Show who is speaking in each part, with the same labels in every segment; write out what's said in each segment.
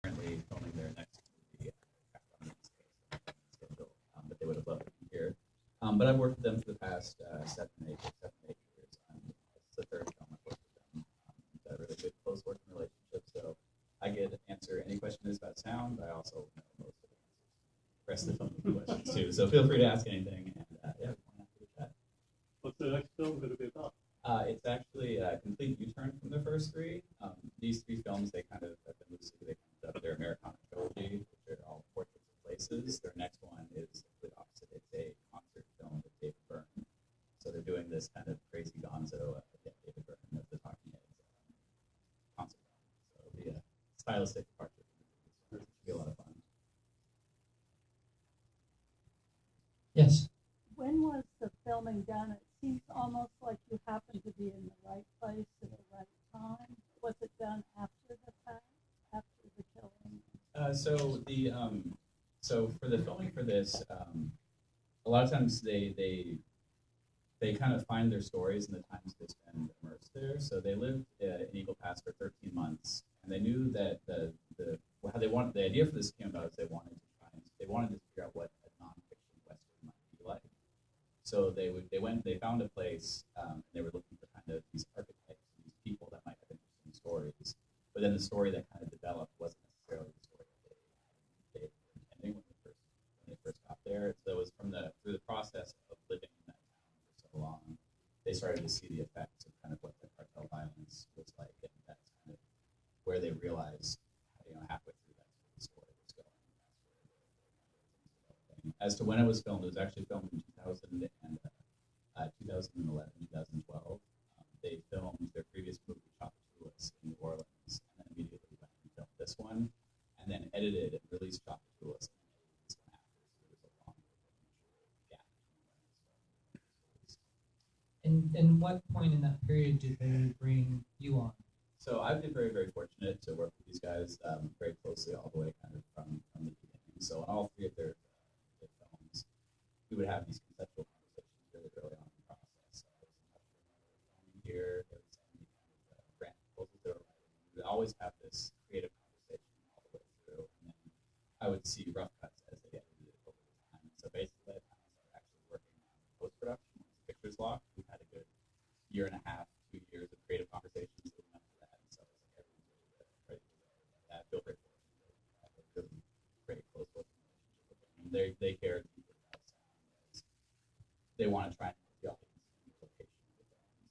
Speaker 1: currently filming their next movie schedule, but they would have loved to be here. But I've worked with them for the past 7, 8 years. It's the third film I've worked with them. It's a really good close working relationship. So I get to answer any questions about sound, but I also know most of the rest of the film questions too. So feel free to ask anything. And yeah, we're happy to chat.
Speaker 2: What's the next film going to be about?
Speaker 1: It's actually a complete U-turn from the first three. These three films, they kind of have been loosely, they kind of their Americana trilogy, which are all portraits of places. Their next one is the opposite. It's a concert film with David Byrne. So they're doing this kind of crazy gonzo, David Byrne of the Talking Heads concert film. So it'll be a stylistic departure. It should be a lot of fun.
Speaker 3: Yes.
Speaker 4: When was the filming done? It seems almost like you happened to be in the right place at the right time. Was it done after the fact, after the killing?
Speaker 1: So for the filming for this, a lot of times they kind of find their stories in the times they spend immersed there. So they lived in Eagle Pass for 13 months, and they knew that the idea for this came about is they wanted to figure out what a nonfiction Western might be like. So they found a place, and they were looking for kind of these archetypes, these people that might have interesting stories. But then the story that kind of developed wasn't necessarily the story that they were intending when they first got there. So it was through the process of living in that town for so long, they started to see the effects of kind of what the cartel violence was like, and that's kind of where they realized, halfway through that's where the story was going. As to when it was filmed, it was actually filmed in 2011, 2012. They filmed their previous movie, Chapatulas, in New Orleans, and then immediately went and filmed this one, and then edited and released Chapatulas, and then edited this one after, so there was a long gap between when.
Speaker 3: And what point in that period did they bring you on?
Speaker 1: So I've been very, very fortunate to work with these guys very closely all the way kind of from the beginning. So on all three of their films, we would have these conceptual conversations really early on in the process. So I was in touch with filming here, they would send me kind of grant proposals they were writing. We would always have this creative conversation all the way through, and then I would see rough cuts as they edited it over time. So basically, by the time I started actually working on post-production, once the picture's locked, we had a good year and a half, 2 years of creative conversations leading up to that. And so it's like everyone's ready to go. I feel very fortunate to have a really great close working relationship with them. And they care deeply about sound as they want to try and make the audience in the location of the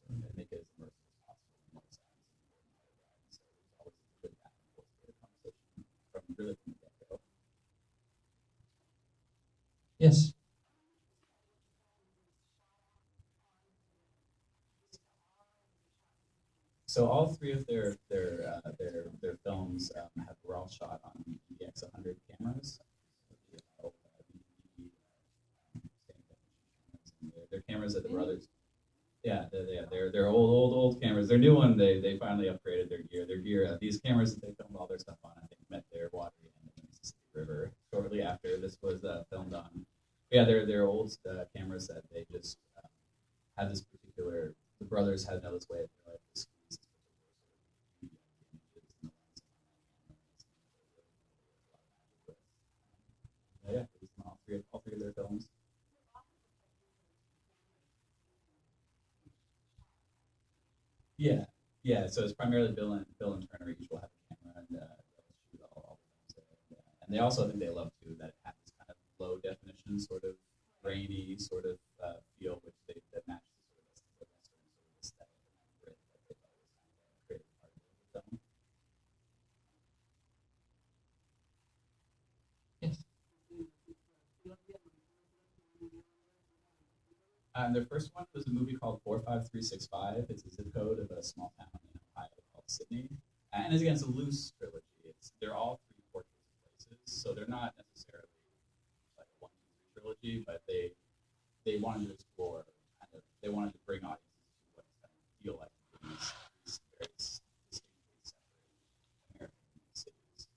Speaker 1: film and make it as immersive as possible in what sounds and so there's always a good back and forth creative conversation from the get-go.
Speaker 3: Yes.
Speaker 1: So all three of their films were all shot on EX100 cameras. They're cameras that the brothers. Yeah, they're old cameras. Their new one, they finally upgraded their gear. These cameras that they filmed all their stuff on, I think, met their watery end in the Mississippi River shortly after this was filmed on. Yeah, they're old cameras that they just had this particular. The brothers had this way of this. Yeah, all three of their films. Yeah. So it's primarily Bill and Turner each will have a camera and they'll shoot all the films there. And they also, I think they love too that it has this kind of low definition, sort of grainy sort of feel, which that matches the Western sort of aesthetic and that grit that they thought was kind of a creative part of the film.
Speaker 3: Yes.
Speaker 1: Their first one was a movie called 45365. It's a zip code of a small town in Ohio called Sydney. And again, it's a loose trilogy. They're all three portraits of places, so they're not necessarily like a 1, 2, 3 trilogy, but they wanted to explore they wanted to bring audiences to what it's going to feel like these very distinctly separate American cities.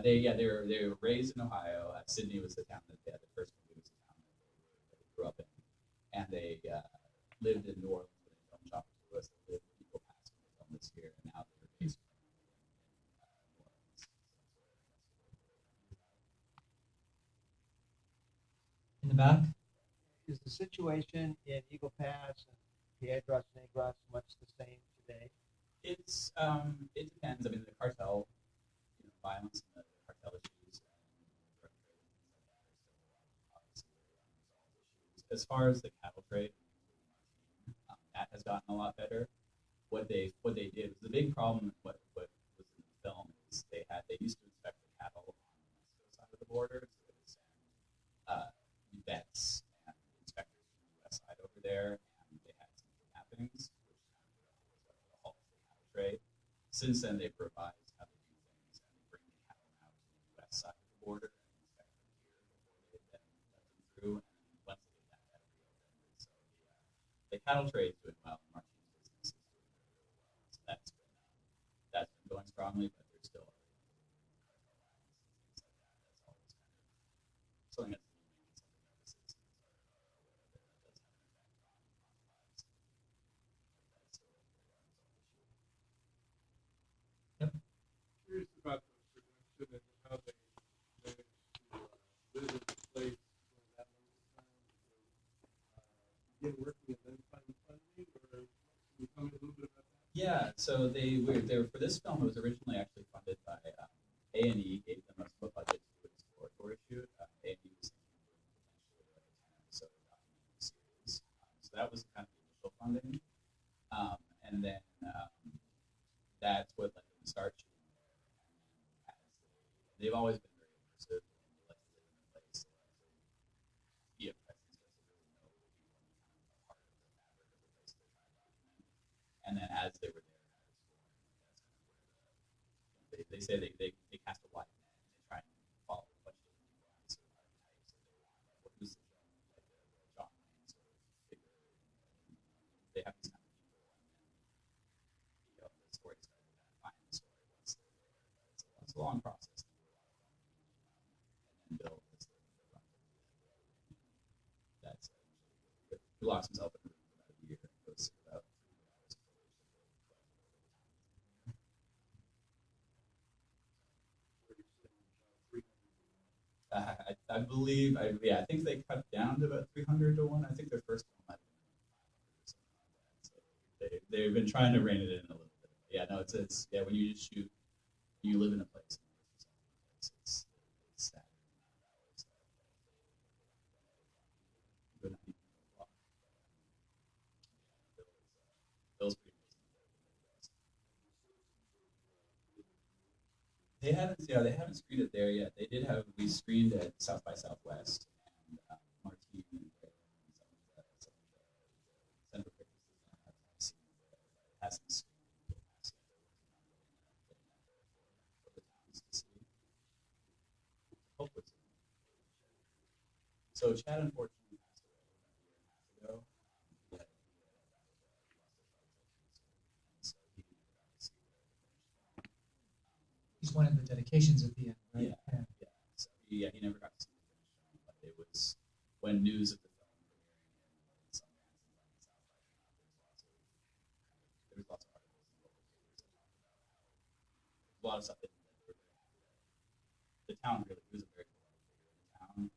Speaker 1: They were raised in Ohio. Sydney was the town that they had the first movie was the town that they grew up in, and they lived in New Orleans when they filmed Chapatulas. They lived in Eagle Pass when they filmed this year, and now they're based in New Orleans.
Speaker 3: back.
Speaker 5: Is the situation in Eagle Pass and Piedras Negras much the same today?
Speaker 1: It's it depends. I mean, the cartel, violence and the cartel issues and drug trade and things like that are still obviously very unresolved issues. As far as the cattle trade, that has gotten a lot better. What they did was the big problem. What was in the film is they used to inspect the cattle on the Mexico side of the border, so they would send vets and inspectors from the U.S. side over there, and they had some kidnappings, which kind of was a halt to the cattle trade. Since then, they've revised how they do things, and they bring the cattle now to the U.S. side of the border and inspect them here before they then let them through. And then once they get that reopened, so the cattle trade is doing well, and Martin's business is doing really, really well. So that's been going strongly, but there's still cartel violence and things like that. That's always kind of something that's maybe something that the citizens are aware of, that does have an effect on lives. That's still a very unresolved issue.
Speaker 2: Curious about the production and how they managed to live in the place for that length of time. Begin working and then find funding, or can you tell me a little bit about that?
Speaker 1: Yeah, so they were for this film. It was originally actually funded by A&E, gave them a budget to do an exploratory shoot. A&E was thinking of doing potentially like a 10-episode documentary series. So that was kind of the initial funding, and then that's what let them start shooting there. And then as they've always been very immersive, and they like to live in the place. They like to be a presence, they like to really know the people and become a part of the fabric of the place they're trying to document. And then as they were there, kind of exploring, that's kind of where they say they cast a wide net and they try and follow a bunch of different people on sort of archetypes that they want. Like, what who's the John, like the John Wayne sort of figure? And they have these kind of people, and then the story started to kind of find the story once they're there. But it's a long process to do a lot of filming, and then Bill is the runs everything. That's usually he locks himself in a room for about a year and goes through about 300 hours of footage that they collected over the time. I believe, I think they cut down to about 300 to 1. I think their first one might have been 500 or something like that. So they've been trying to rein it in a little bit. But yeah, no, it's when you just shoot, you live in a place and you live yourself in a place. It's staggering the amount of hours that they not even know a lot. Bill's pretty amazing. They haven't screened it there yet. They did have, we screened at South by Southwest, and Martine and Graham and some of the Central Pictures have seen it there, but it hasn't screened in the past yet. They're working on getting that there for the towns to see. Hopefully soon. So Chad unfortunately passed away about a year and a half ago. He had lost his legs, and so he never got to see the finished film.
Speaker 3: He's one of the dedications at the end, right?
Speaker 1: Yeah. So he never got to see the finished film, but it was when news of the film premiering in Sundance and then South by came out. There was lots of articles in local papers that talked about how a lot of stuff that they were very happy that the town really, he was a very beloved figure in the town, and they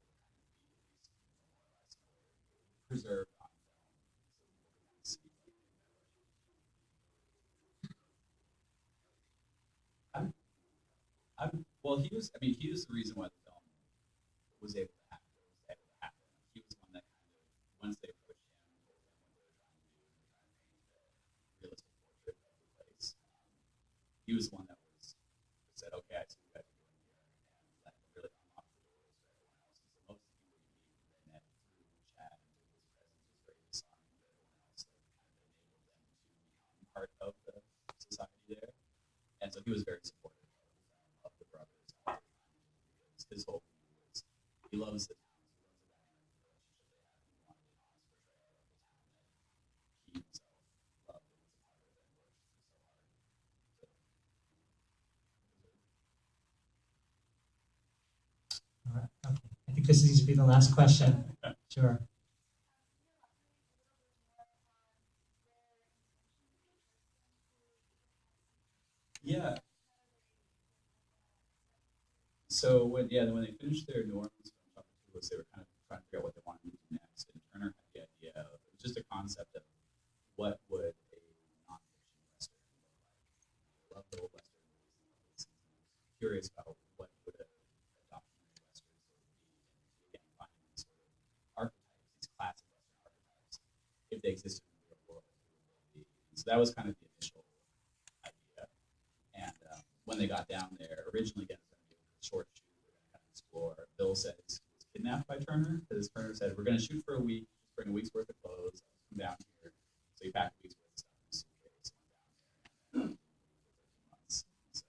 Speaker 1: were happy that he was able to kind of be at least more or less preserved on film, so people could kind of see like well, he was the reason why the film was able to happen. He was the one that kind of, once they approached him and told him what they were trying to do, and they were trying to paint a realistic portrait of the place, he was the one that said, okay, I see what you guys are doing here, and that really unlocked the doors for everyone else. So most of the people you meet, they met through Chad, and through his presence was very disarming to everyone else that kind of enabled them to become part of the society there. And so he was very supportive of the brothers at the time, because his whole view was he loves the towns, he loves the dynamic relationship they have, and he wanted an honest portrayal of the town that he himself loved and was a part of and worked so hard to
Speaker 3: All right. Okay. I think this needs to be the last question. Sure.
Speaker 1: Yeah. So when they finished their New Orleans film, talking to us, they were kind of trying to figure out what they wanted to do next. And Turner had the idea of, it was just a concept of what would a nonfiction western look like. I love the old western movies. I'm curious about what would a documentary western sort of be, and again finding these sort of archetypes, these classic western archetypes, if they existed in the real world. So that was kind of the initial idea. And when they got down there, originally again, it was going to be a short shoot. We're going to kind of explore. Bill said he was kidnapped by Turner because Turner said, we're going to shoot for a week, just bring a week's worth of clothes, come down here. So he packed a week's worth of stuff in his suitcase, went down there, and then months. So,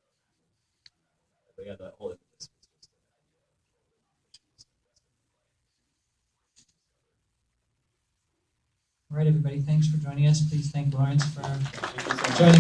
Speaker 1: but yeah, the whole impetus was just the idea of the nonfiction western play.
Speaker 3: All right, everybody, thanks for joining us. Please thank Lawrence for
Speaker 1: Thank you so much.
Speaker 3: joining